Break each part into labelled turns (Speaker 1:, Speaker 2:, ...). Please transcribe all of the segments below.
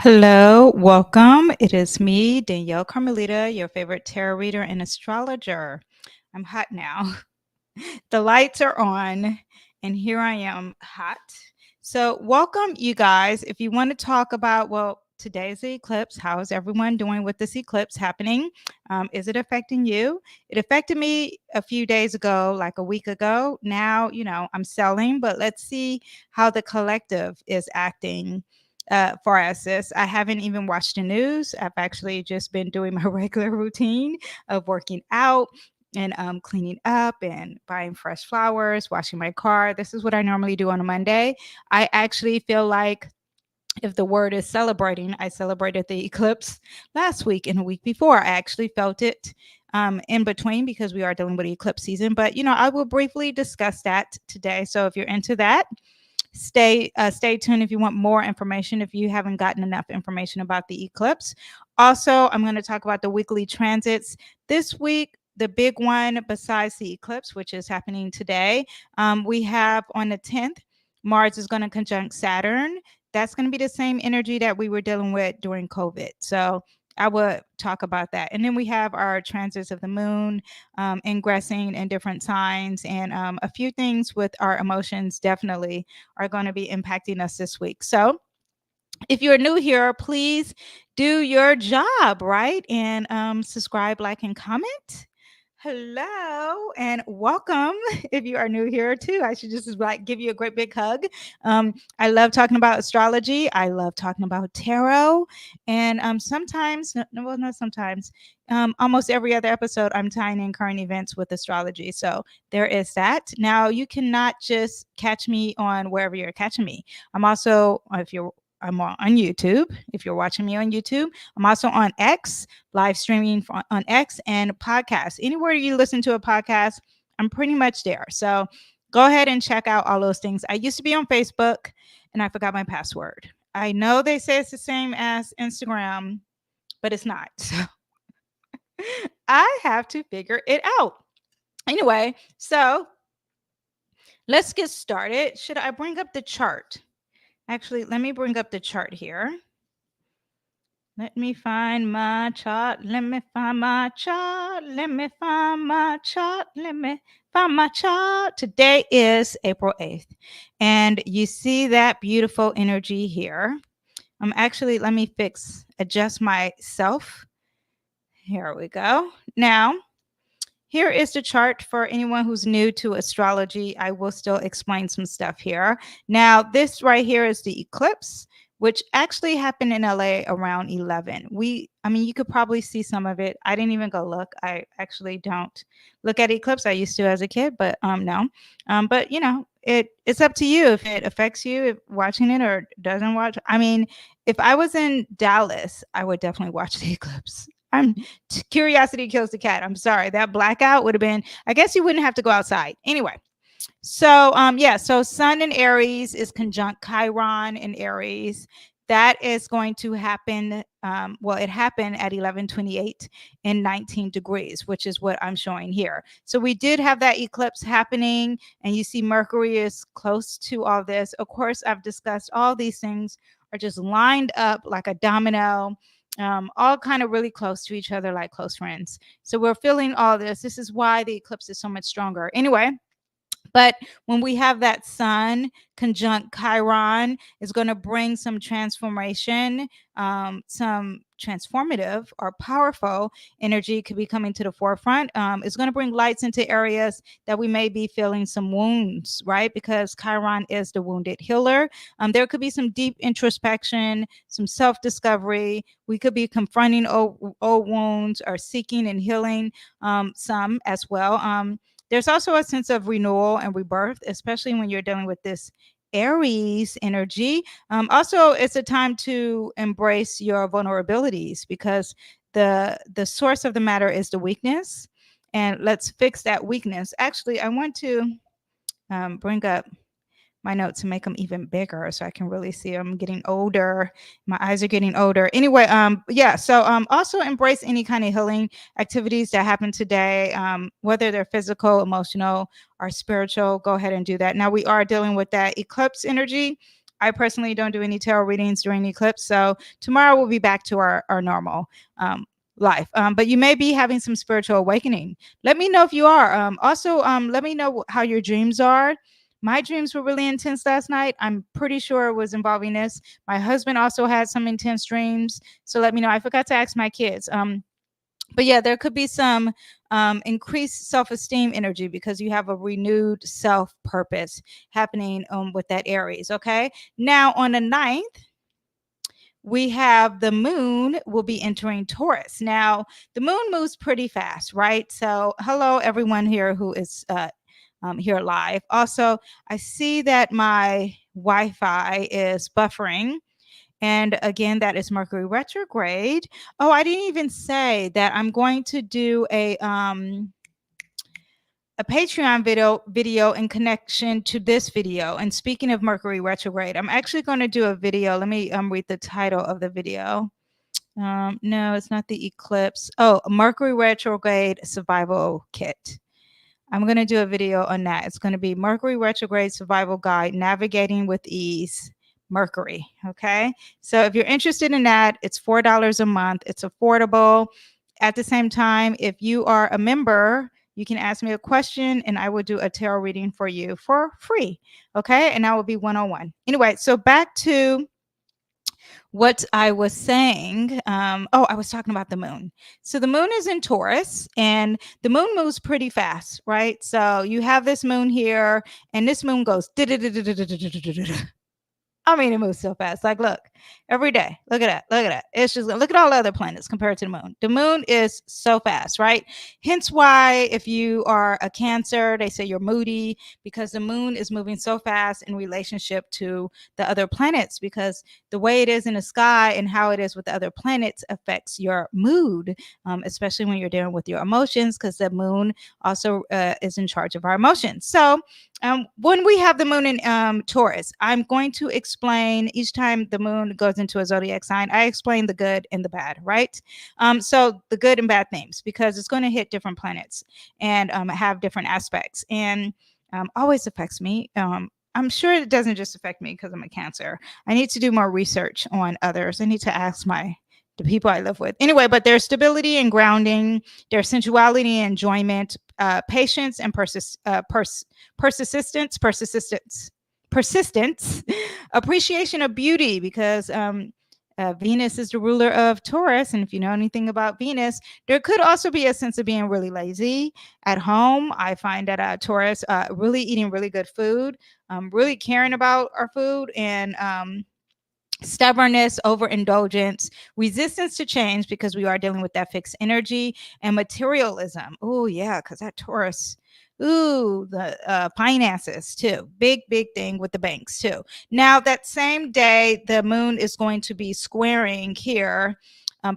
Speaker 1: Hello, welcome. It is me, Danyell Carmelita, your favorite tarot reader and astrologer. I'm hot now. The lights are on, and here I am hot. So, welcome, you guys. If you want to talk about, well, today's the eclipse. How is everyone doing with this eclipse happening? Is it affecting you? It affected me a few days ago, like a week ago. Now, I'm selling, but let's see how the collective is acting for us. Sis. I haven't even watched the news. I've actually just been doing my regular routine of working out and cleaning up and buying fresh flowers, washing my car. This is what I normally do on a Monday. I actually feel like if the word is celebrating, I celebrated the eclipse last week and a week before. I actually felt it in between because we are dealing with eclipse season. But, I will briefly discuss that today. So if you're into that, stay tuned if you want more information, if you haven't gotten enough information about the eclipse. Also, I'm going to talk about the weekly transits this week. The big one besides the eclipse, which is happening today, we have on the 10th, Mars is going to conjunct Saturn. That's going to be the same energy that we were dealing with during COVID. So I would talk about that. And then we have our transits of the moon ingressing in different signs, and a few things with our emotions definitely are going to be impacting us this week. So if you're new here, please do your job, right? And subscribe, like, and comment. Hello and welcome. If you are new here too, I should just like give you a great big hug. I love talking about astrology. I love talking about tarot, and sometimes, well, not sometimes, almost every other episode, I'm tying in current events with astrology. So there is that. Now you cannot just catch me on wherever you're catching me. I'm also, if you're I'm on YouTube. If you're watching me on YouTube, I'm also on X, live streaming on X, and podcasts. Anywhere you listen to a podcast, I'm pretty much there. So go ahead and check out all those things. I used to be on Facebook and I forgot my password. I know they say it's the same as Instagram, but it's not. So I have to figure it out. Anyway, so let's get started. Should I bring up the chart? Actually, let me bring up the chart here. Let me find my chart. Let me find my chart. Let me find my chart. Let me find my chart. Today is April 8th. And you see that beautiful energy here. Actually, let me adjust myself. Here we go. Now, here is the chart for anyone who's new to astrology. I will still explain some stuff here. Now, this right here is the eclipse, which actually happened in LA around 11. You could probably see some of it. I didn't even go look. I actually don't look at eclipse. I used to as a kid, but no. But it's up to you if it affects you, if watching it or doesn't watch. If I was in Dallas, I would definitely watch the eclipse. Curiosity kills the cat. I'm sorry. That blackout would have been, I guess you wouldn't have to go outside. Anyway. So so Sun in Aries is conjunct Chiron in Aries. That is going to happen. It happened at 11:28 and 19 degrees, which is what I'm showing here. So we did have that eclipse happening, and you see Mercury is close to all this. Of course, I've discussed all these things are just lined up like a domino, all kind of really close to each other, like close friends. So we're feeling all this. This is why the eclipse is so much stronger. Anyway. But when we have that Sun conjunct Chiron, is going to bring some transformation, some transformative or powerful energy could be coming to the forefront. It's going to bring lights into areas that we may be feeling some wounds, right? Because Chiron is the wounded healer. There could be some deep introspection, some self-discovery. We could be confronting old wounds or seeking and healing some as well. There's also a sense of renewal and rebirth, especially when you're dealing with this Aries energy. Also, it's a time to embrace your vulnerabilities because the source of the matter is the weakness. And let's fix that weakness. Actually, I want to bring up my notes and make them even bigger so I can really see them. Getting older. My eyes are getting older. Anyway, so also embrace any kind of healing activities that happen today, whether they're physical, emotional, or spiritual. Go ahead and do that. Now we are dealing with that eclipse energy. I personally don't do any tarot readings during the eclipse. So tomorrow we'll be back to our normal life. But you may be having some spiritual awakening. Let me know if you are. Also, let me know how your dreams are. My dreams were really intense last night. I'm pretty sure it was involving this. My husband also had some intense dreams. So let me know. I forgot to ask my kids. But yeah, there could be some increased self-esteem energy because you have a renewed self-purpose happening with that Aries. Okay. Now on the 9th, we have the moon will be entering Taurus. Now, the moon moves pretty fast, right? So, hello, everyone here who is here live. Also, I see that my Wi Fi is buffering. And again, that is Mercury retrograde. Oh, I didn't even say that I'm going to do a Patreon video in connection to this video. And speaking of Mercury retrograde, I'm actually going to do a video. Let me read the title of the video. No, it's not the eclipse. Oh, Mercury retrograde survival kit. I'm going to do a video on that. It's going to be Mercury retrograde survival guide, navigating with ease. Mercury. Okay. So if you're interested in that, it's $4 a month. It's affordable. At the same time, if you are a member, you can ask me a question and I will do a tarot reading for you for free. Okay. And that will be 101. Anyway, so back to what I was saying. I was talking about the moon. So the moon is in Taurus and the moon moves pretty fast, right? So you have this moon here and this moon goes. I mean, it moves so fast. Like, look, every day. Look at that. Look at that. It's just look at all the other planets compared to the moon. The moon is so fast, right? Hence why if you are a Cancer, they say you're moody because the moon is moving so fast in relationship to the other planets because the way it is in the sky and how it is with the other planets affects your mood, especially when you're dealing with your emotions because the moon also is in charge of our emotions. So when we have the moon in Taurus, I'm going to explain each time the moon goes into a zodiac sign. I explain the good and the bad, right? So the good and bad themes because it's going to hit different planets and have different aspects and always affects me. I'm sure it doesn't just affect me because I'm a Cancer. I need to do more research on others. I need to ask the people I live with. Anyway, but there's stability and grounding, there's sensuality and enjoyment, patience and persistence, appreciation of beauty because Venus is the ruler of Taurus. And if you know anything about Venus, there could also be a sense of being really lazy at home. I find that Taurus really eating really good food, really caring about our food and stubbornness, overindulgence, resistance to change because we are dealing with that fixed energy and materialism. Oh, yeah, because that Taurus, the finances too. Big thing with the banks too. Now, that same day, the moon is going to be squaring here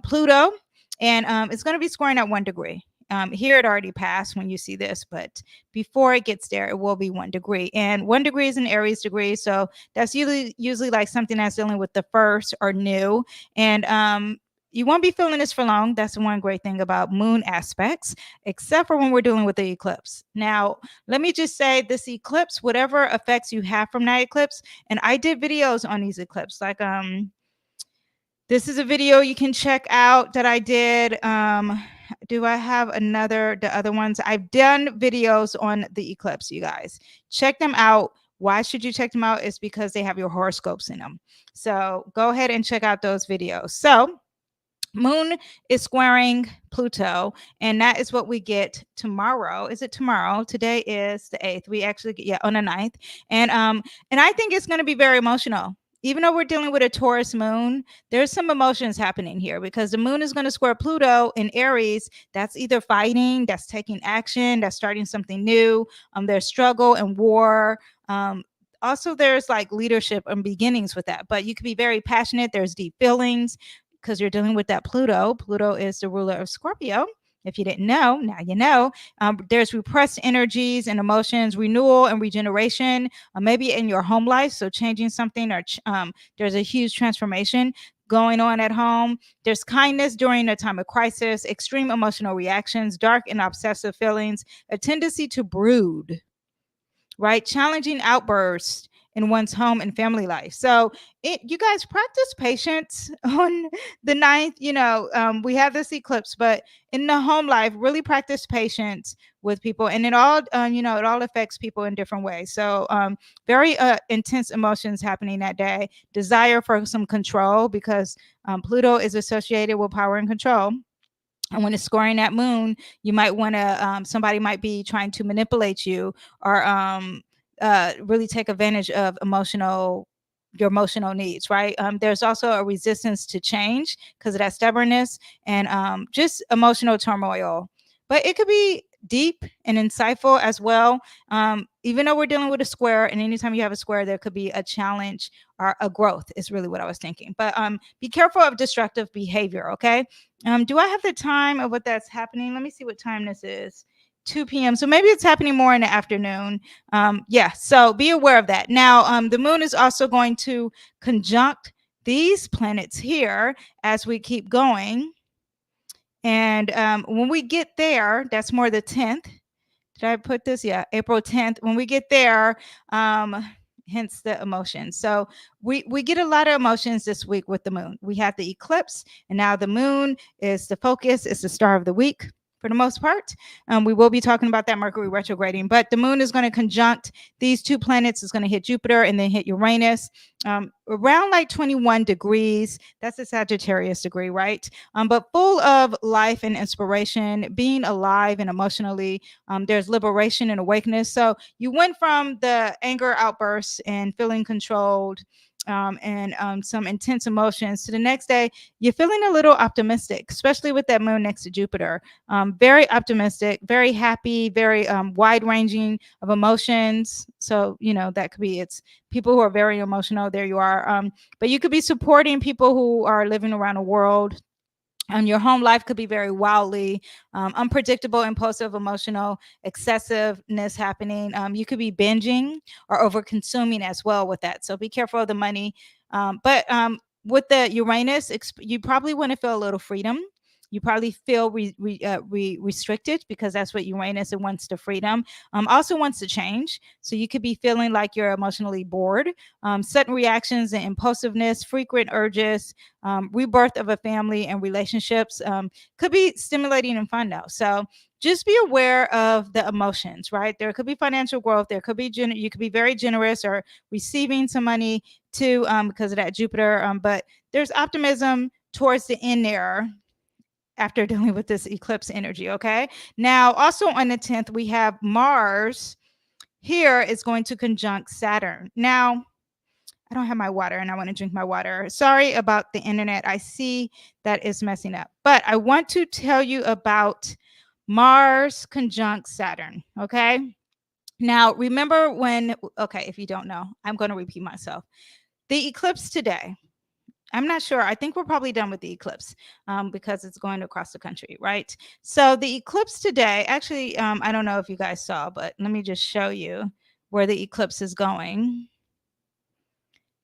Speaker 1: Pluto, and it's going to be squaring at 1 degree. Here it already passed when you see this, but before it gets there, it will be 1 degree. And 1 degree is an Aries degree. So that's usually like something that's dealing with the first or new. And you won't be feeling this for long. That's the one great thing about moon aspects, except for when we're dealing with the eclipse. Now, let me just say this eclipse, whatever effects you have from that eclipse, and I did videos on these eclipses, like this is a video you can check out that I did. Do I have the other ones? I've done videos on the eclipse, you guys. Check them out. Why should you check them out? It's because they have your horoscopes in them. So go ahead and check out those videos. So moon is squaring Pluto, and that is what we get tomorrow. Is it tomorrow? Today is the 8th. We actually get on the 9th. And I think it's going to be very emotional. Even though we're dealing with a Taurus moon, there's some emotions happening here because the moon is going to square Pluto in Aries. That's either fighting, that's taking action, that's starting something new. There's struggle and war. Also, there's like leadership and beginnings with that, but you can be very passionate. There's deep feelings because you're dealing with that Pluto. Pluto is the ruler of Scorpio. If you didn't know, now you know. There's repressed energies and emotions, renewal and regeneration, maybe in your home life. So changing something or there's a huge transformation going on at home. There's kindness during a time of crisis, extreme emotional reactions, dark and obsessive feelings, a tendency to brood, right? Challenging outbursts in one's home and family life. So you guys practice patience on the 9th. We have this eclipse, but in the home life, really practice patience with people, and it all it all affects people in different ways. So very intense emotions happening that day, desire for some control, because Pluto is associated with power and control. And when it's scoring that moon, you might want to, somebody might be trying to manipulate you, or really take advantage of your emotional needs, right? There's also a resistance to change because of that stubbornness, and just emotional turmoil. But it could be deep and insightful as well. Even though we're dealing with a square, and anytime you have a square, there could be a challenge or a growth, is really what I was thinking. But be careful of destructive behavior, okay? Do I have the time of what that's happening? Let me see what time this is. 2 p.m. So maybe it's happening more in the afternoon. Yeah, so be aware of that. Now, the moon is also going to conjunct these planets here as we keep going. And when we get there, that's more the 10th. Did I put this? Yeah, April 10th. When we get there, hence the emotions. So we get a lot of emotions this week with the moon. We have the eclipse, and now the moon is the focus. It's the star of the week for the most part. We will be talking about that Mercury retrograding, but the moon is going to conjunct these two planets. It's going to hit Jupiter and then hit Uranus around like 21 degrees. That's a Sagittarius degree, right? But full of life and inspiration, being alive and emotionally. There's liberation and awakeness. So you went from the anger outbursts and feeling controlled, and some intense emotions, to the next day you're feeling a little optimistic, especially with that moon next to Jupiter. Very optimistic, very happy, very wide ranging of emotions. So that could be, it's people who are very emotional. There you are. But you could be supporting people who are living around the world. Your home life could be very wildly unpredictable, impulsive, emotional, excessiveness happening. You could be binging or over consuming as well with that. So be careful of the money. But with the Uranus, you probably want to feel a little freedom. You probably feel restricted, because that's what Uranus, it wants, the freedom. Also wants to change. So you could be feeling like you're emotionally bored. Sudden reactions and impulsiveness, frequent urges, rebirth of a family and relationships could be stimulating and fun though. So just be aware of the emotions, right? There could be financial growth. There could be you could be very generous or receiving some money too, because of that Jupiter. But there's optimism towards the end there after dealing with this eclipse energy. Okay. Now, also on the 10th, we have Mars here is going to conjunct Saturn. Now, I don't have my water and I want to drink my water. Sorry about the internet. I see that is messing up. But I want to tell you about Mars conjunct Saturn. Okay. Now, remember when, okay, if you don't know, I'm going to repeat myself. The eclipse today, I'm not sure. I think we're probably done with the eclipse because it's going across the country, right? So the eclipse today, actually, I don't know if you guys saw, but let me just show you where the eclipse is going.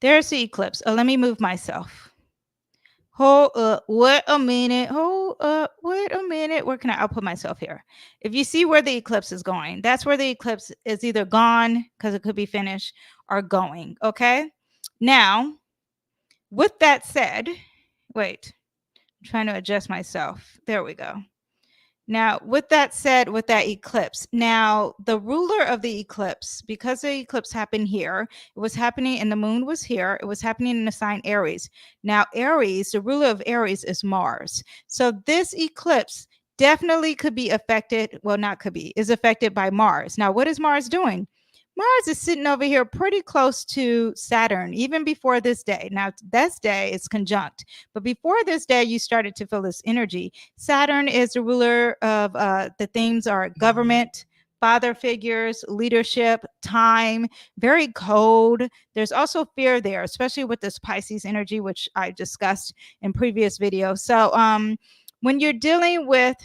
Speaker 1: There's the eclipse. Oh, let me move myself. Hold up. Wait a minute. Hold up. Wait a minute. Where can I'll put myself here? If you see where the eclipse is going, that's where the eclipse is either gone, because it could be finished, or going. Okay. Now, with that said, wait, I'm trying to adjust myself. There we go. Now, with that said, with that eclipse, now the ruler of the eclipse, because the eclipse happened here, it was happening and the moon was here, it was happening in the sign Aries. Now, Aries, the ruler of Aries is Mars. So this eclipse definitely could be affected, well, not could be, is affected by Mars. Now, what is Mars doing? Mars is sitting over here pretty close to Saturn, even before this day. Now, this day is conjunct, but before this day, you started to feel this energy. Saturn is the ruler of the themes are government, father figures, leadership, time, very cold. There's also fear there, especially with this Pisces energy, which I discussed in previous videos. So when you're dealing with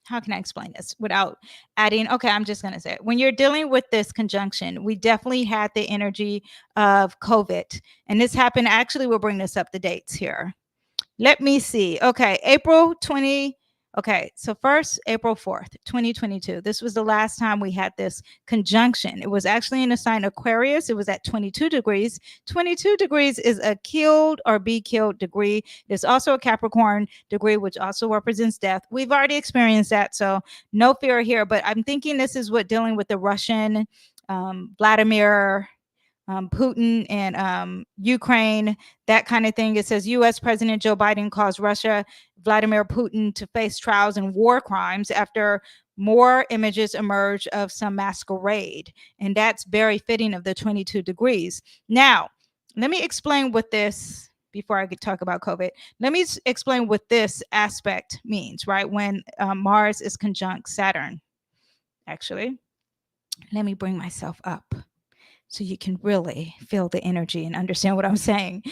Speaker 1: how can I explain this without adding? Okay, I'm just going to say it. When you're dealing with this conjunction, we definitely had the energy of COVID. And this happened, actually, we'll bring this up the dates here. Let me see. Okay, April 20. Okay, so first, April 4th, 2022. This was the last time we had this conjunction. It was actually in a sign Aquarius. It was at 22 degrees. 22 degrees is a killed or be killed degree. There's also a Capricorn degree, which also represents death. We've already experienced that, so no fear here. But I'm thinking this is what dealing with the Russian, Vladimir, Putin and Ukraine, that kind of thing. It says U.S. President Joe Biden calls Russia Vladimir Putin to face trials and war crimes after more images emerge of some masquerade. And that's very fitting of the 22 degrees. Now, let me explain what this, before I could talk about COVID, let me explain what this aspect means, right? When Mars is conjunct Saturn. Actually, let me bring myself up so you can really feel the energy and understand what I'm saying.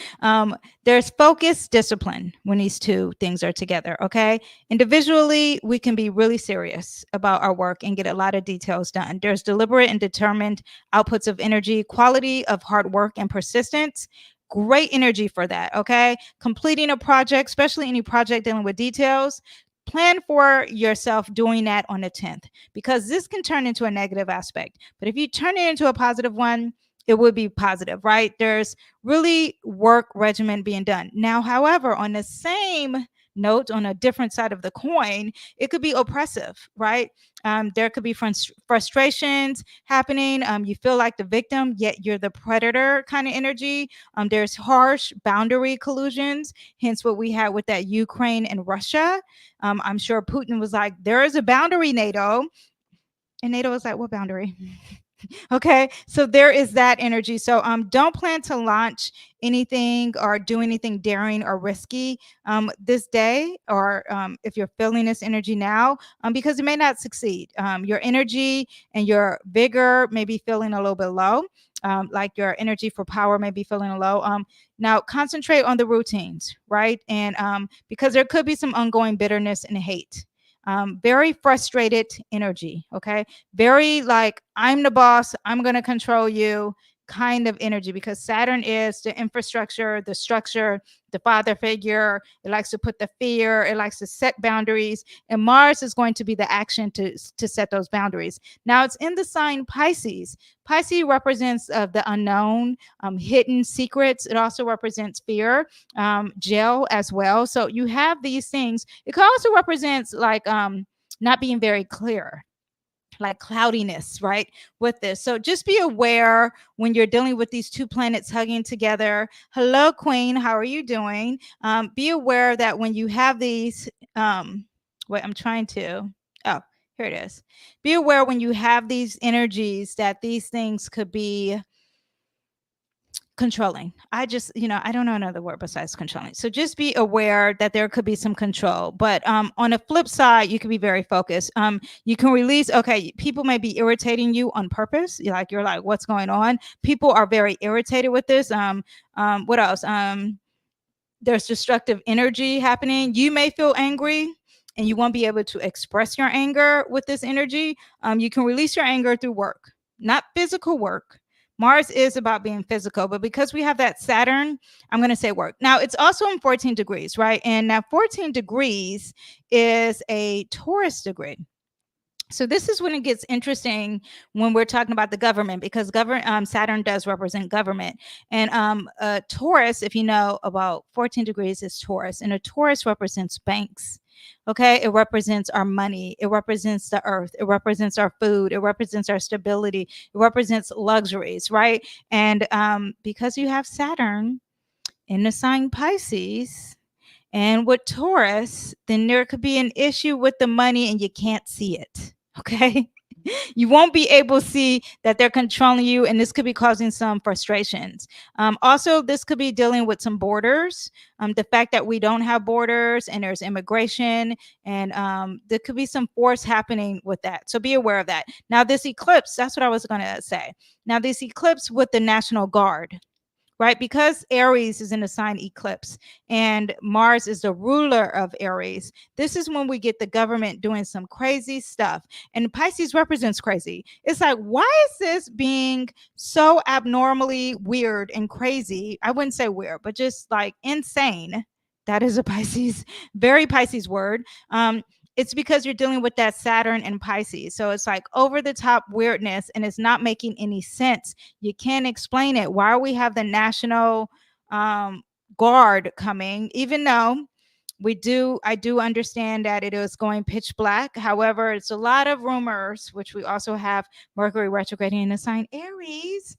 Speaker 1: There's focus, discipline when these two things are together, okay? Individually, we can be really serious about our work and get a lot of details done. There's deliberate and determined outputs of energy, quality of hard work and persistence. Great energy for that, okay? Completing a project, especially any project dealing with details, plan for yourself doing that on the 10th, because this can turn into a negative aspect. But if you turn it into a positive one, it would be positive, right? There's really work regimen being done. Now, however, on the same note, on a different side of the coin, it could be oppressive, right? There could be frustrations happening. You feel like the victim, yet you're the predator kind of energy. There's harsh boundary collusions, hence what we had with that Ukraine and Russia. I'm sure Putin was like, there is a boundary, NATO. And NATO was like, what boundary? Okay, so there is that energy. So don't plan to launch anything or do anything daring or risky this day, or if you're feeling this energy now, because it may not succeed. Your energy and your vigor may be feeling a little bit low. Like your energy for power may be feeling low. Now concentrate on the routines, right? And because there could be some ongoing bitterness and hate. Very frustrated energy, okay? Very like, I'm the boss, I'm going to control you kind of energy, because Saturn is the infrastructure, the structure, the father figure. It likes to put the fear, it likes to set boundaries, and Mars is going to be the action to set those boundaries. Now it's in the sign Pisces. Pisces represents the unknown, hidden secrets. It also represents fear, jail as well. So you have these things. It can also represents like not being very clear, like cloudiness, right? With this. So just be aware when you're dealing with these two planets hugging together. Hello, Queen. How are you doing? Be aware that when you have these, wait, I'm trying to, oh, here it is. Be aware when you have these energies that these things could be controlling. I just, I don't know another word besides controlling. So just be aware that there could be some control. But on the flip side, you can be very focused. You can release, okay, people may be irritating you on purpose. You're like, what's going on? People are very irritated with this. What else? There's destructive energy happening. You may feel angry and you won't be able to express your anger with this energy. You can release your anger through work, not physical work. Mars is about being physical, but because we have that Saturn, I'm going to say work. Now, it's also in 14 degrees, right? And now 14 degrees is a Taurus degree. So this is when it gets interesting when we're talking about the government, because Saturn does represent government. And Taurus, if you know about 14 degrees, is Taurus. And a Taurus represents banks. Okay, it represents our money. It represents the earth. It represents our food. It represents our stability. It represents luxuries, right? And because you have Saturn in the sign Pisces and with Taurus, then there could be an issue with the money and you can't see it. Okay. You won't be able to see that they're controlling you, and this could be causing some frustrations. Also, this could be dealing with some borders. The fact that we don't have borders and there's immigration, and there could be some force happening with that. So be aware of that. Now, this eclipse, that's what I was going to say. Now, this eclipse with the National Guard, right? Because Aries is in the sign Eclipse and Mars is the ruler of Aries. This is when we get the government doing some crazy stuff. And Pisces represents crazy. It's like, why is this being so abnormally weird and crazy? I wouldn't say weird, but just like insane. That is a Pisces, very Pisces word. it's because you're dealing with that Saturn and Pisces. So it's like over the top weirdness and it's not making any sense. You can't explain it. Why we have the National Guard coming, even though I do understand that it is going pitch black. However, it's a lot of rumors, which we also have Mercury retrograding in the sign Aries,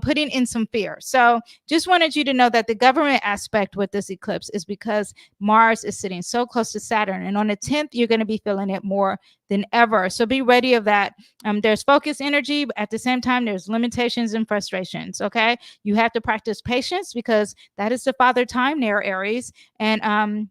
Speaker 1: putting in some fear. So just wanted you to know that the government aspect with this eclipse is because Mars is sitting so close to Saturn. And on the 10th, you're going to be feeling it more than ever. So be ready of that. There's focus energy, but at the same time, there's limitations and frustrations. Okay. You have to practice patience because that is the father time there, Aries. And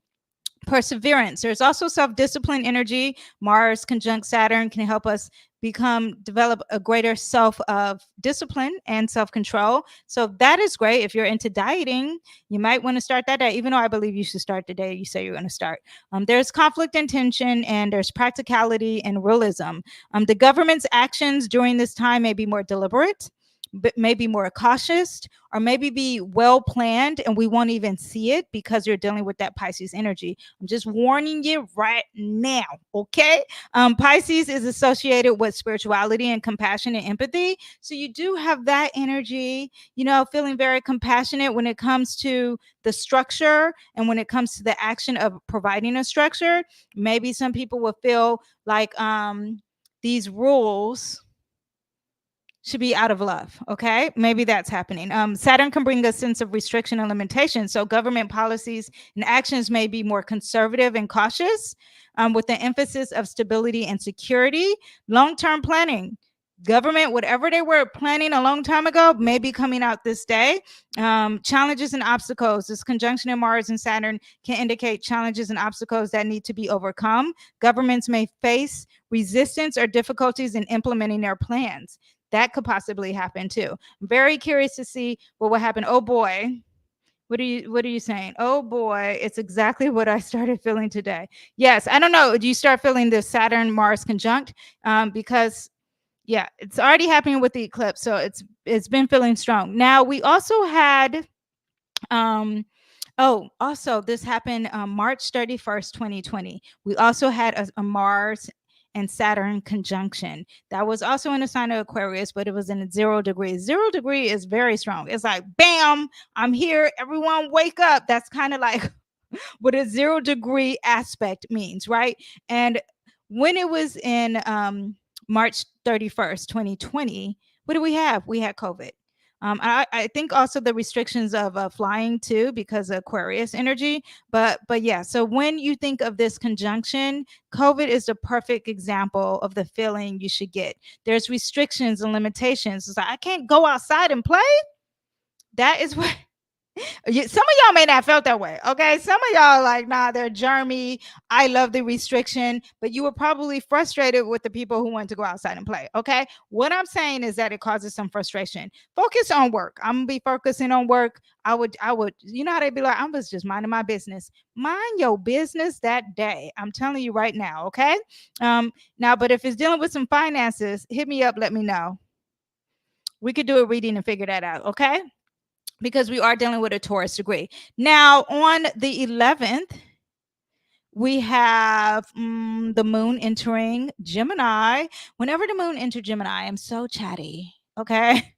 Speaker 1: perseverance. There's also self-discipline energy. Mars conjunct Saturn can help us develop a greater self of discipline and self-control. So that is great. If you're into dieting, you might want to start that day, even though I believe you should start the day you say you're going to start. There's conflict and tension, and there's practicality and realism. The government's actions during this time may be more deliberate, but maybe more cautious, or maybe be well planned and we won't even see it because you're dealing with that Pisces energy. I'm just warning you right now, okay? Pisces is associated with spirituality and compassion and empathy. So you do have that energy, feeling very compassionate when it comes to the structure and when it comes to the action of providing a structure. Maybe some people will feel like these rules should be out of love. Okay. Maybe that's happening. Saturn can bring a sense of restriction and limitation. So government policies and actions may be more conservative and cautious, with the emphasis of stability and security. Long-term planning. Government, whatever they were planning a long time ago, may be coming out this day. Challenges and obstacles. This conjunction in Mars and Saturn can indicate challenges and obstacles that need to be overcome. Governments may face resistance or difficulties in implementing their plans. That could possibly happen too. I'm very curious to see what will happen. Oh boy. What are you saying? Oh boy, it's exactly what I started feeling today. Yes, I don't know. Do you start feeling the Saturn Mars conjunct? Because yeah, it's already happening with the eclipse, so it's been feeling strong. Now we also had also this happened March 31st, 2020. We also had a Mars and Saturn conjunction. That was also in a sign of Aquarius, but it was in 0 degrees. 0 degree is very strong. It's like, bam, I'm here. Everyone wake up. That's kind of like what a 0 degree aspect means, right? And when it was in March 31st, 2020, what do we have? We had COVID. I think also the restrictions of flying too, because of Aquarius energy. But yeah, so when you think of this conjunction, COVID is the perfect example of the feeling you should get. There's restrictions and limitations. It's like, I can't go outside and play. That is what some of y'all may not felt that way. Okay. Some of y'all like, nah, they're germy. I love the restriction, but you were probably frustrated with the people who want to go outside and play. Okay. What I'm saying is that it causes some frustration. Focus on work. I'm gonna be focusing on work. I would, you know how they be like, I was just minding my business. Mind your business that day. I'm telling you right now. Okay. Now, but if it's dealing with some finances, hit me up, let me know. We could do a reading and figure that out. Okay. Because we are dealing with a Taurus degree. Now, on the 11th, we have the moon entering Gemini. Whenever the moon enters Gemini, I'm so chatty. Okay.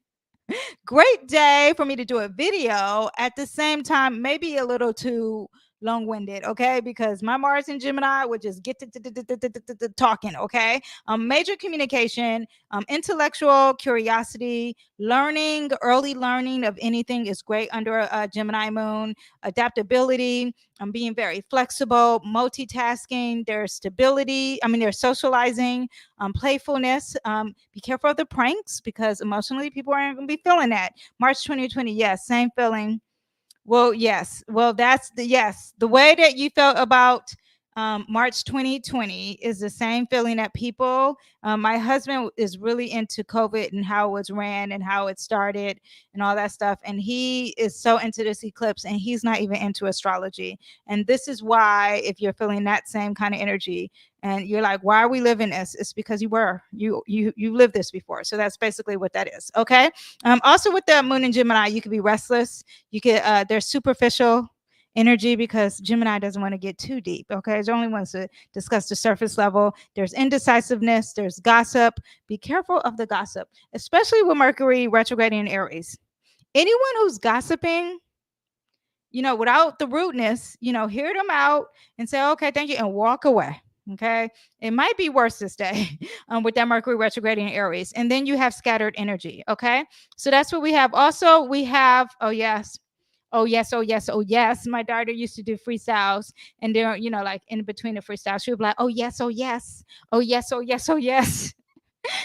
Speaker 1: Great day for me to do a video. At the same time, maybe a little too long-winded, okay? Because my Mars and Gemini would just get to talking, okay? Major communication, intellectual curiosity, learning, early learning of anything is great under a Gemini moon. Adaptability, being very flexible, multitasking, there's stability. There's socializing, playfulness. Be careful of the pranks because emotionally people aren't going to be feeling that. March 2020, yes, same feeling. Well, yes. Well, that's the way that you felt about March 2020 is the same feeling that people. My husband is really into COVID and how it was ran and how it started and all that stuff. And he is so into this eclipse and he's not even into astrology. And this is why, if you're feeling that same kind of energy and you're like, why are we living this? It's because you lived this before. So that's basically what that is. Okay. Also with the moon in Gemini, you could be restless. You could, they're superficial energy because Gemini doesn't want to get too deep. Okay. It only wants to discuss the surface level. There's indecisiveness, there's gossip. Be careful of the gossip, especially with Mercury retrograding in Aries. Anyone who's gossiping, without the rudeness, hear them out and say, okay, thank you, and walk away. Okay. It might be worse this day with that Mercury retrograding in Aries. And then you have scattered energy. Okay. So that's what we have. Also, we have, oh, yes. Oh, yes. Oh, yes. Oh, yes. My daughter used to do freestyles. And there, like in between the freestyles, she would be like, oh, yes. Oh, yes. Oh, yes. Oh, yes. Oh, yes.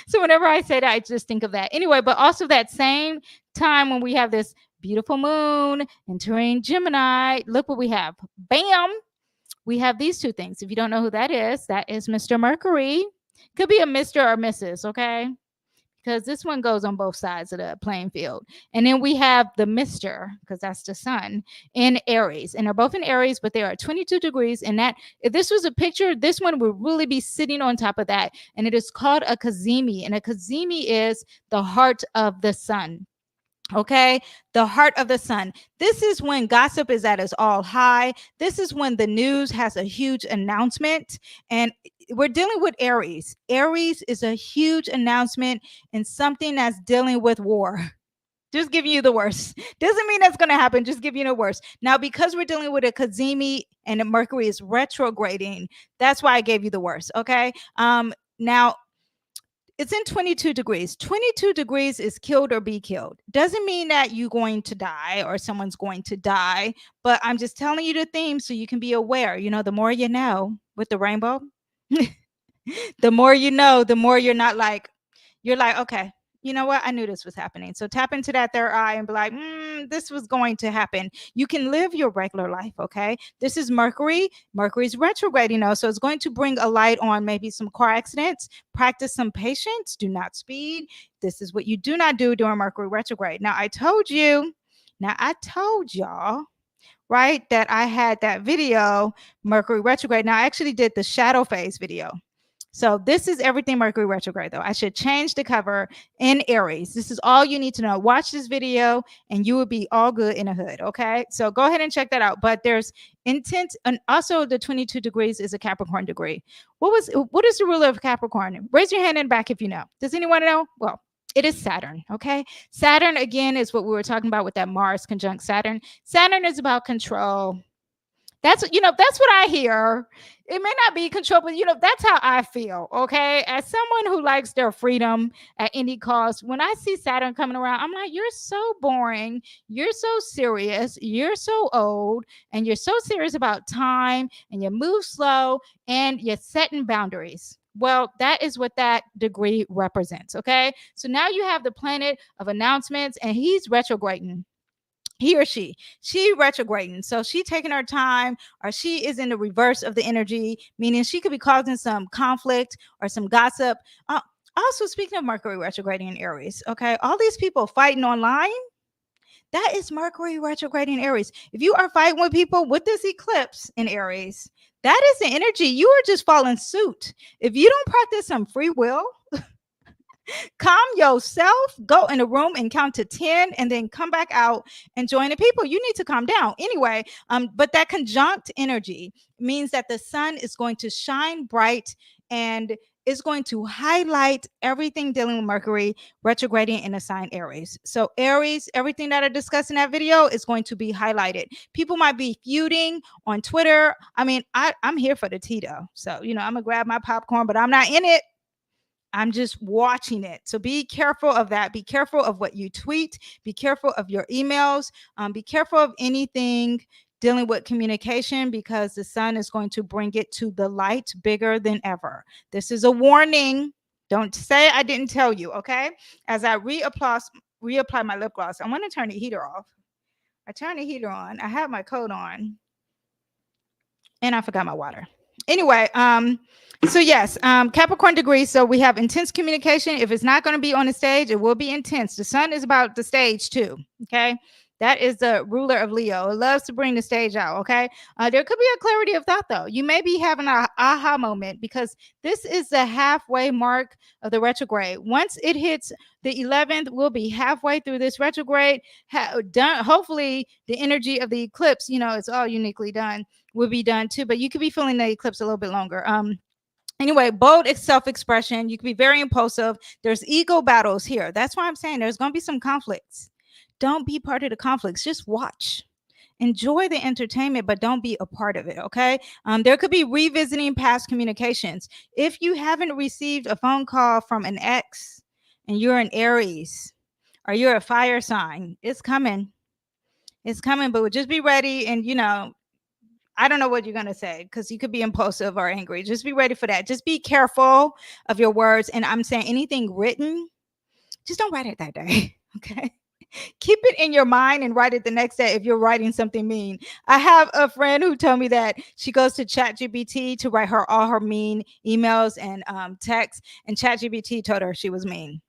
Speaker 1: So whenever I say that, I just think of that. Anyway, but also that same time when we have this beautiful moon entering Gemini, look what we have. Bam! We have these two things. If you don't know who that is Mr. Mercury. Could be a Mr. or Mrs., okay? Because this one goes on both sides of the playing field. And then we have the Mr., because that's the sun, in Aries. And they're both in Aries, but they are 22 degrees. And that, if this was a picture, this one would really be sitting on top of that. And it is called a Cazimi. And a Cazimi is the heart of the sun. Okay, the heart of the sun. This is when gossip is at its all high. This is when the news has a huge announcement. And we're dealing with Aries. Aries is a huge announcement and something that's dealing with war. Just giving you the worst. Doesn't mean that's going to happen. Just giving you the worst. Now, because we're dealing with a Cazimi and Mercury is retrograding, that's why I gave you the worst. Okay. Now, it's in 22 degrees. 22 degrees is killed or be killed. Doesn't mean that you're going to die or someone's going to die, but I'm just telling you the theme so you can be aware. The more you know with the rainbow, the more you know, the more you're like, okay, you know what? I knew this was happening. So tap into that third eye and be like, this was going to happen. You can live your regular life, okay? This is Mercury. Mercury's retrograding, so it's going to bring a light on maybe some car accidents. Practice some patience. Do not speed. This is what you do not do during Mercury retrograde. Now, I told y'all, right, that I had that video, Mercury retrograde. Now, I actually did the shadow phase video. So this is everything Mercury retrograde, though. I should change the cover in Aries. This is all you need to know. Watch this video and you will be all good in the hood, okay? So go ahead and check that out. But there's intent, and also the 22 degrees is a Capricorn degree. What is the ruler of Capricorn? Raise your hand in the back if you know. Does anyone know? Well, it is Saturn, okay? Saturn, again, is what we were talking about with that Mars conjunct Saturn. Saturn is about control. That's what I hear. It may not be control, but that's how I feel. Okay. As someone who likes their freedom at any cost, when I see Saturn coming around, I'm like, you're so boring. You're so serious. You're so old. And you're so serious about time, and you move slow, and you're setting boundaries. Well, that is what that degree represents. Okay. So now you have the planet of announcements, and he's retrograding. He or she retrograding. So she taking her time, or she is in the reverse of the energy, meaning she could be causing some conflict or some gossip. Also, speaking of Mercury retrograding in Aries, okay, all these people fighting online, that is Mercury retrograding in Aries. If you are fighting with people with this eclipse in Aries, that is the energy. You are just following suit. If you don't practice some free will, calm yourself, go in a room and count to 10, and then come back out and join the people. You need to calm down anyway. But that conjunct energy means that the sun is going to shine bright and is going to highlight everything dealing with Mercury retrograding in the sign Aries. So Aries, everything that I discussed in that video is going to be highlighted. People might be feuding on Twitter. I mean, I'm here for the tea though. So, I'm gonna grab my popcorn, but I'm not in it. I'm just watching it. So be careful of that. Be careful of what you tweet. Be careful of your emails. Be careful of anything dealing with communication, because the sun is going to bring it to the light bigger than ever. This is a warning. Don't say I didn't tell you, okay? As I reapply my lip gloss, I want to turn the heater off. I turned the heater on. I have my coat on. And I forgot my water. Anyway, so yes, Capricorn degree. So we have intense communication. If it's not going to be on the stage, it will be intense. The sun is about the stage too. Okay. That is the ruler of Leo. It loves to bring the stage out. Okay. There could be a clarity of thought, though. You may be having an aha moment because this is the halfway mark of the retrograde. Once it hits the 11th, we'll be halfway through this retrograde. Done. Hopefully, the energy of the eclipse, it's all uniquely done, will be done too. But you could be feeling the eclipse a little bit longer. Anyway, bold self-expression. You can be very impulsive. There's ego battles here. That's why I'm saying there's going to be some conflicts. Don't be part of the conflicts. Just watch. Enjoy the entertainment, but don't be a part of it. Okay. There could be revisiting past communications. If you haven't received a phone call from an ex and you're an Aries or you're a fire sign, it's coming. It's coming, but just be ready. And, I don't know what you're going to say because you could be impulsive or angry. Just be ready for that. Just be careful of your words. And I'm saying anything written, just don't write it that day. Okay. Keep it in your mind and write it the next day if you're writing something mean. I have a friend who told me that she goes to ChatGPT to write her all her mean emails and texts, and ChatGPT told her she was mean.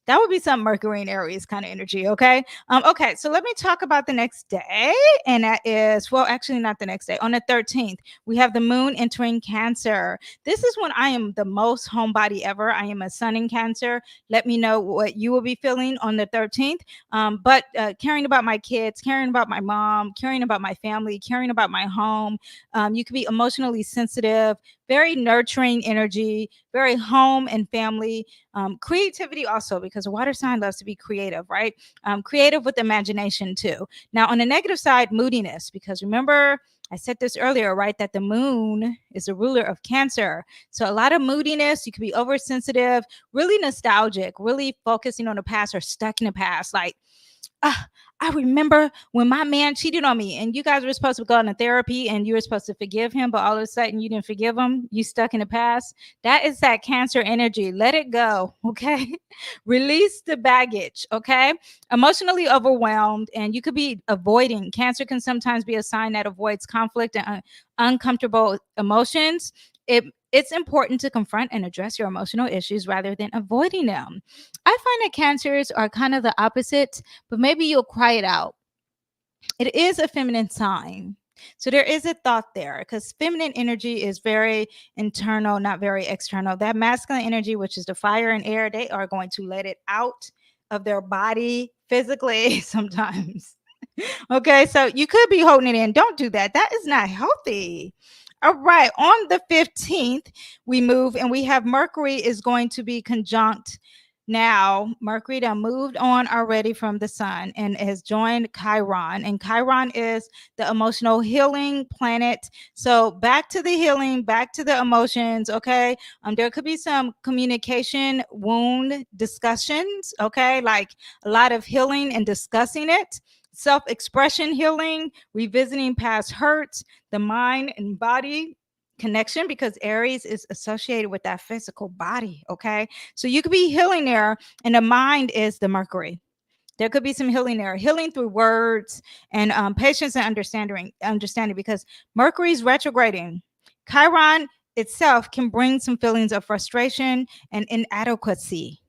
Speaker 1: That would be some Mercury and Aries kind of energy. Okay. Okay. So let me talk about the next day. And that is, well, actually not the next day. On the 13th, we have the moon entering Cancer. This is when I am the most homebody ever. I am a sun in Cancer. Let me know what you will be feeling on the 13th. But caring about my kids, caring about my mom, caring about my family, caring about my home. You could be emotionally sensitive, very nurturing energy, very home and family. Creativity also, because a water sign loves to be creative, right? Creative with imagination too. Now, on the negative side, moodiness, because remember, I said this earlier, right? That the moon is the ruler of Cancer. So a lot of moodiness. You could be oversensitive, really nostalgic, really focusing on the past or stuck in the past. Like, I remember when my man cheated on me and you guys were supposed to go into therapy and you were supposed to forgive him, but all of a sudden you didn't forgive him. You stuck in the past. That is that Cancer energy. Let it go. Okay. Release the baggage. Okay. Emotionally overwhelmed, and you could be avoiding. Cancer can sometimes be a sign that avoids conflict and uncomfortable emotions. It's important to confront and address your emotional issues rather than avoiding them. I find that Cancers are kind of the opposite, but maybe you'll cry it out. It is a feminine sign. So there is a thought there because feminine energy is very internal, not very external. That masculine energy, which is the fire and air, they are going to let it out of their body physically sometimes. Okay, so you could be holding it in. Don't do that. That is not healthy. All right, on the 15th, we move and we have Mercury is going to be conjunct. Now, Mercury done moved on already from the sun and has joined Chiron. And Chiron is the emotional healing planet. So back to the healing, back to the emotions. Okay. There could be some communication wound discussions. Okay. Like a lot of healing and discussing it. Self-expression healing, revisiting past hurts, the mind and body connection, because Aries is associated with that physical body. Okay. So you could be healing there, and the mind is the Mercury. There could be some healing there, healing through words and patience and understanding, because Mercury's retrograding. Chiron itself can bring some feelings of frustration and inadequacy.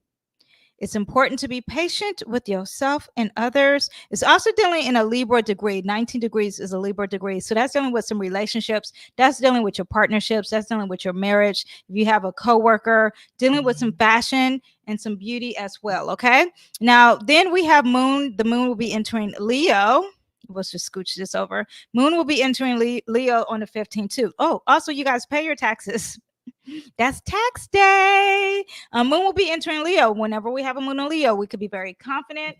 Speaker 1: It's important to be patient with yourself and others. It's also dealing in a Libra degree. 19 degrees is a Libra degree. So that's dealing with some relationships. That's dealing with your partnerships. That's dealing with your marriage. If you have a coworker, dealing with some fashion and some beauty as well. Okay. Now, then we have Moon. The Moon will be entering Leo. Let's just scooch this over. Moon will be entering Leo on the 15th too. Oh, also, you guys pay your taxes. That's tax day. Moon will be entering Leo. Whenever we have a moon in Leo, we could be very confident.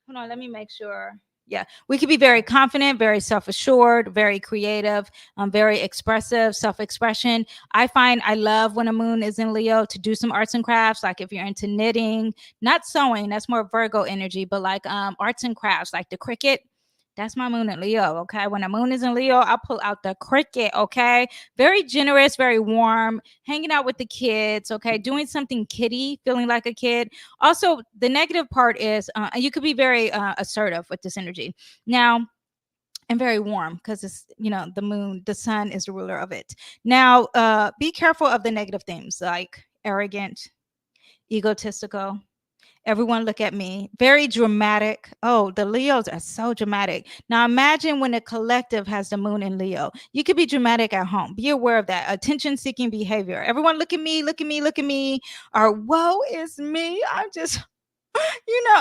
Speaker 1: Hold on, let me make sure. Yeah, we could be very confident, very self-assured, very creative, very expressive, self-expression. I find I love when a moon is in Leo to do some arts and crafts. Like if you're into knitting, not sewing, that's more Virgo energy, but like arts and crafts, like the cricket. That's my moon in Leo. Okay. When the moon is in Leo, I'll pull out the cricket. Okay. Very generous, very warm, hanging out with the kids. Okay. Doing something kiddie, feeling like a kid. Also, the negative part is you could be very assertive with this energy. Now, and very warm because it's, the moon, the sun is the ruler of it. Now, be careful of the negative things like arrogant, egotistical, Everyone look at me. Very dramatic. Oh, the Leos are so dramatic. Now imagine when the collective has the moon in Leo. You could be dramatic at home. Be aware of that. Attention-seeking behavior. Everyone look at me, look at me, look at me. Or woe is me. I'm just,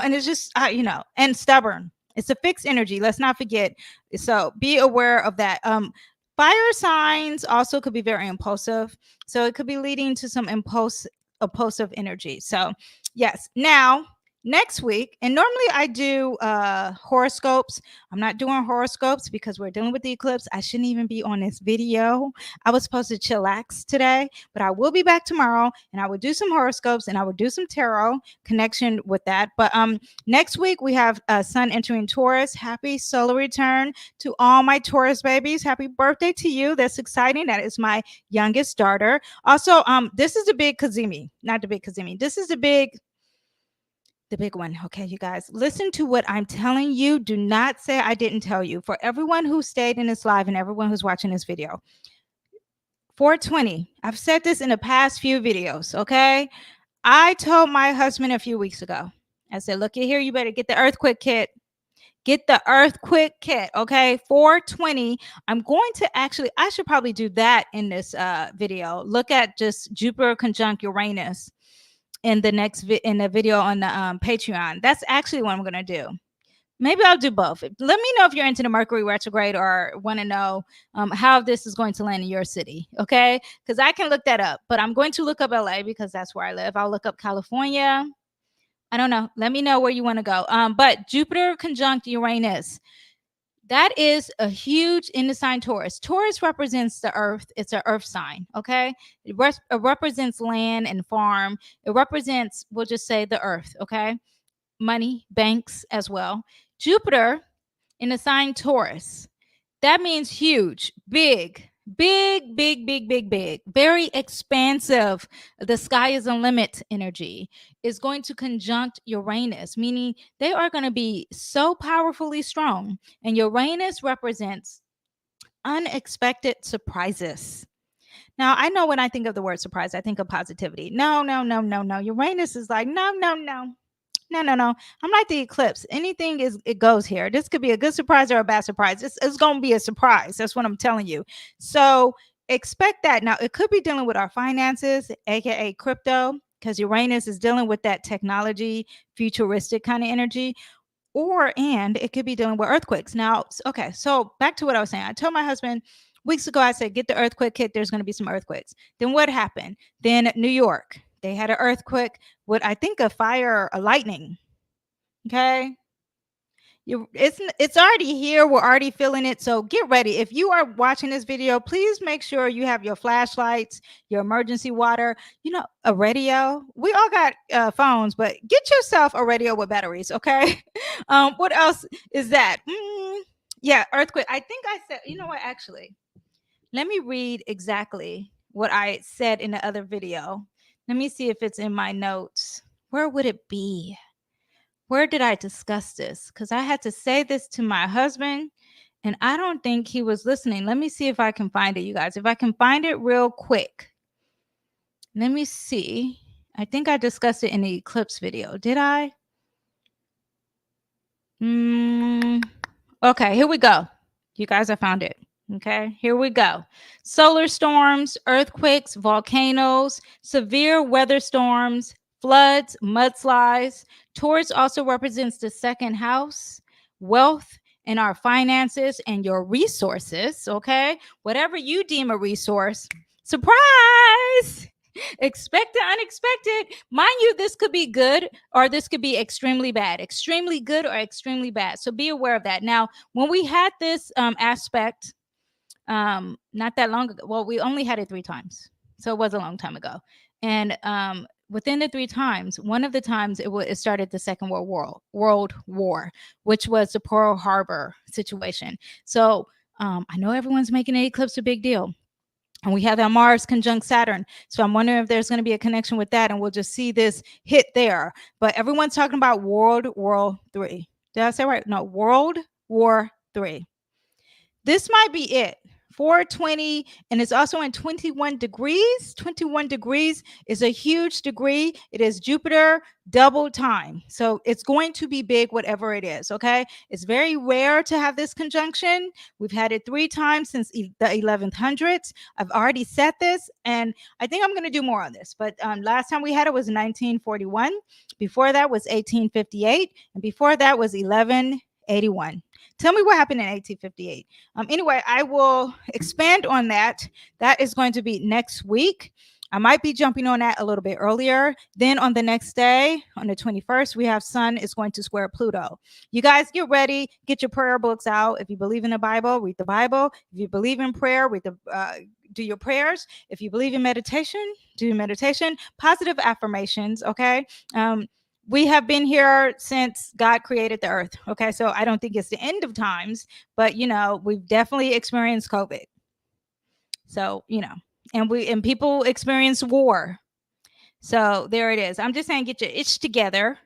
Speaker 1: and it's just, and stubborn. It's a fixed energy. Let's not forget. So be aware of that. Fire signs also could be very impulsive. So it could be leading to some impulsive energy. So yes. Now, next week, and normally I do horoscopes. I'm not doing horoscopes because we're dealing with the eclipse. I shouldn't even be on this video. I was supposed to chillax today, but I will be back tomorrow and I will do some horoscopes and I will do some tarot connection with that. But next week we have Sun entering Taurus. Happy solar return to all my Taurus babies. Happy birthday to you. That's exciting. That is my youngest daughter. Also, this is the big Cazimi, not the big Cazimi. This is the big one. Okay, you guys, listen to what I'm telling you. Do not say I didn't tell you. For everyone who stayed in this live and everyone who's watching this video, 420. I've said this in the past few videos. Okay, I told my husband a few weeks ago. I said, look at here, you better get the earthquake kit. Get the earthquake kit. Okay, 420. I'm going to I should probably do that in this video. Look at just Jupiter conjunct Uranus in the next in the video on the Patreon. That's actually what I'm going to do. Maybe I'll do both. Let me know if you're into the Mercury retrograde or want to know how this is going to land in your city. Okay, because I can look that up, but I'm going to look up LA because that's where I live. I'll look up California. I don't know. Let me know where you want to go. But Jupiter conjunct Uranus, that is a huge in the sign Taurus. Taurus represents the earth. It's an earth sign. Okay. It represents land and farm. It represents, we'll just say, the earth. Okay. Money, banks as well. Jupiter in the sign Taurus, that means huge, big, very expansive. The sky is a limit energy is going to conjunct Uranus, meaning they are going to be so powerfully strong. And Uranus represents unexpected surprises. Now, I know when I think of the word surprise, I think of positivity. No. Uranus is like, no. I'm like the eclipse. Anything it goes here. This could be a good surprise or a bad surprise. It's going to be a surprise. That's what I'm telling you. So expect that. Now, it could be dealing with our finances, aka crypto, because Uranus is dealing with that technology, futuristic kind of energy. And it could be dealing with earthquakes. Now, okay, so back to what I was saying. I told my husband weeks ago, I said, get the earthquake kit. There's going to be some earthquakes. Then what happened? Then New York, they had an earthquake with, I think, a lightning. Okay. It's already here. We're already feeling it. So get ready. If you are watching this video, please make sure you have your flashlights, your emergency water, a radio. We all got phones, but get yourself a radio with batteries. Okay. What else is that? Yeah. Earthquake. I think I said, you know what, actually, let me read exactly what I said in the other video. Let me see if it's in my notes. Where would it be? Where did I discuss this? Because I had to say this to my husband, and I don't think he was listening. Let me see if I can find it, you guys. If I can find it real quick. Let me see. I think I discussed it in the eclipse video. Did I? Okay, here we go. You guys, I found it. Okay, here we go. Solar storms, earthquakes, volcanoes, severe weather storms, floods, mudslides. Taurus also represents the second house, wealth, and our finances and your resources. Okay, whatever you deem a resource, surprise! Expect the unexpected. Mind you, this could be good or this could be extremely bad. Extremely good or extremely bad. So be aware of that. Now, when we had this aspect, not that long ago, well, we only had it 3 times. So it was a long time ago. And within the 3 times, one of the times it started the Second World War, which was the Pearl Harbor situation. So I know everyone's making an eclipse a big deal. And we have that Mars conjunct Saturn. So I'm wondering if there's going to be a connection with that. And we'll just see this hit there. But everyone's talking about World War III. Did I say right? No, World War III. This might be it 420, and it's also in 21 degrees. 21 degrees is a huge degree. It is Jupiter double time. So it's going to be big, whatever it is. Okay. It's very rare to have this conjunction. We've had it 3 times since the 1100s. I've already set this, and I think I'm going to do more on this. But last time we had it was 1941. Before that was 1858. And before that was 1181. Tell me what happened in 1858. Anyway, I will expand on that. That is going to be next week. I might be jumping on that a little bit earlier. Then on the next day, on the 21st, we have Sun is going to square Pluto. You guys get ready, get your prayer books out. If you believe in the Bible, read the Bible. If you believe in prayer, do your prayers. If you believe in meditation, do meditation. Positive affirmations, okay? We have been here since God created the earth. Okay. So I don't think it's the end of times, but we've definitely experienced COVID. So, and people experience war. So there it is. I'm just saying, get your itch together.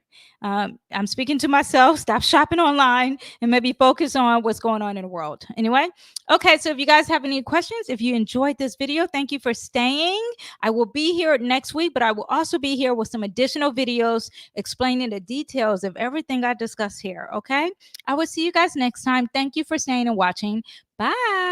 Speaker 1: I'm speaking to myself. Stop shopping online and maybe focus on what's going on in the world. Anyway, okay. So if you guys have any questions, if you enjoyed this video, thank you for staying. I will be here next week, but I will also be here with some additional videos explaining the details of everything I discussed here. Okay. I will see you guys next time. Thank you for staying and watching. Bye.